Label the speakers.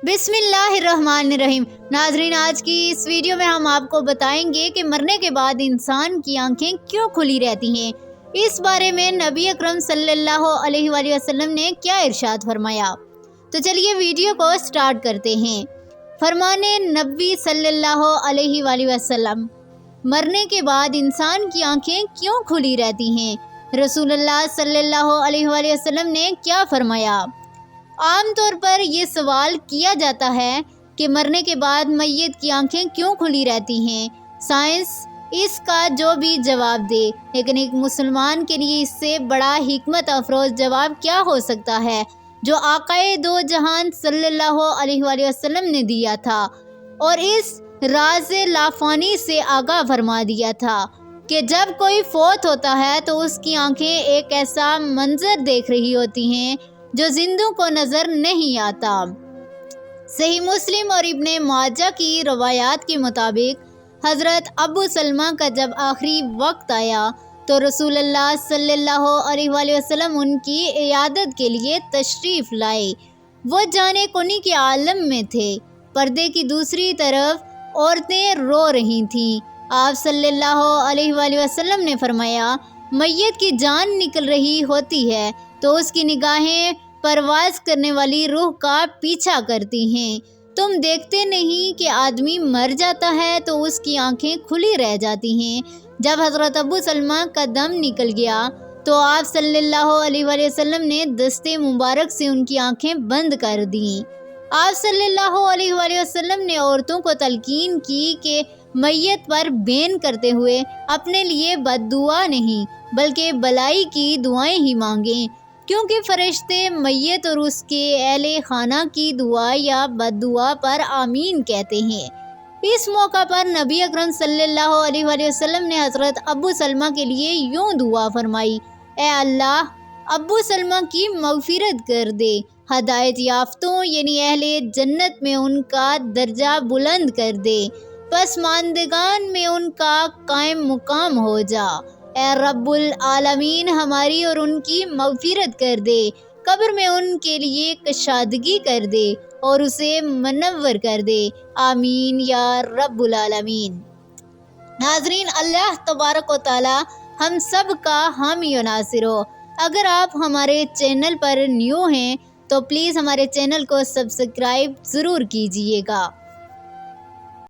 Speaker 1: بسم اللہ الرحمن الرحیم۔ ناظرین، آج کی اس ویڈیو میں ہم آپ کو بتائیں گے کہ مرنے کے بعد انسان کی آنکھیں کیوں کھلی رہتی ہیں۔ اس بارے میں نبی اکرم صلی اللہ علیہ وآلہ وسلم نے کیا ارشاد فرمایا، تو چلیے ویڈیو کو سٹارٹ کرتے ہیں۔ فرمانے نبی صلی اللہ علیہ وآلہ وسلم، مرنے کے بعد انسان کی آنکھیں کیوں کھلی رہتی ہیں؟ رسول اللہ صلی اللہ علیہ وآلہ وسلم نے کیا فرمایا؟ عام طور پر یہ سوال کیا جاتا ہے کہ مرنے کے بعد میت کی آنکھیں کیوں کھلی رہتی ہیں۔ سائنس اس کا جو بھی جواب دے، لیکن ایک مسلمان کے لیے اس سے بڑا حکمت افروز جواب کیا ہو سکتا ہے جو آقائے دو جہان صلی اللہ علیہ وآلہ وسلم نے دیا تھا، اور اس راز لافانی سے آگاہ فرما دیا تھا کہ جب کوئی فوت ہوتا ہے تو اس کی آنکھیں ایک ایسا منظر دیکھ رہی ہوتی ہیں جو زندوں کو نظر نہیں آتا۔ صحیح مسلم اور ابن ماجہ کی روایات کے مطابق حضرت ابو سلمہ کا جب آخری وقت آیا تو رسول اللہ صلی اللہ علیہ وآلہ وسلم ان کی عیادت کے لیے تشریف لائے۔ وہ جانے کنی کے عالم میں تھے۔ پردے کی دوسری طرف عورتیں رو رہی تھیں۔ آپ صلی اللہ علیہ وآلہ وسلم نے فرمایا، میت کی جان نکل رہی ہوتی ہے تو اس کی نگاہیں پرواز کرنے والی روح کا پیچھا کرتی ہیں۔ تم دیکھتے نہیں کہ آدمی مر جاتا ہے تو اس کی آنکھیں کھلی رہ جاتی ہیں۔ جب حضرت ابو سلمہ کا دم نکل گیا تو آپ صلی اللہ علیہ وآلہ وسلم نے دست مبارک سے ان کی آنکھیں بند کر دیں۔ آپ صلی اللہ علیہ وآلہ وسلم نے عورتوں کو تلقین کی کہ میت پر بین کرتے ہوئے اپنے لیے بد دعا نہیں بلکہ بلائی کی دعائیں ہی مانگیں، کیونکہ فرشتے میت اور اس کے اہل خانہ کی دعا یا بد دعا پر آمین کہتے ہیں۔ اس موقع پر نبی اکرم صلی اللہ علیہ وآلہ وسلم نے حضرت ابو سلمہ کے لیے یوں دعا فرمائی، اے اللہ، ابو سلمہ کی مغفرت کر دے، ہدایت یافتوں یعنی اہل جنت میں ان کا درجہ بلند کر دے، پسماندگان میں ان کا قائم مقام ہو جا۔ اے رب العالمین، ہماری اور ان کی مغفرت کر دے، قبر میں ان کے لیے کشادگی کر دے اور اسے منور کر دے، آمین یا رب العالمین۔ ناظرین، اللہ تبارک و تعالی ہم سب کا حامی و ناصر ہو۔ اگر آپ ہمارے چینل پر نیو ہیں تو پلیز ہمارے چینل کو سبسکرائب ضرور کیجیے گا۔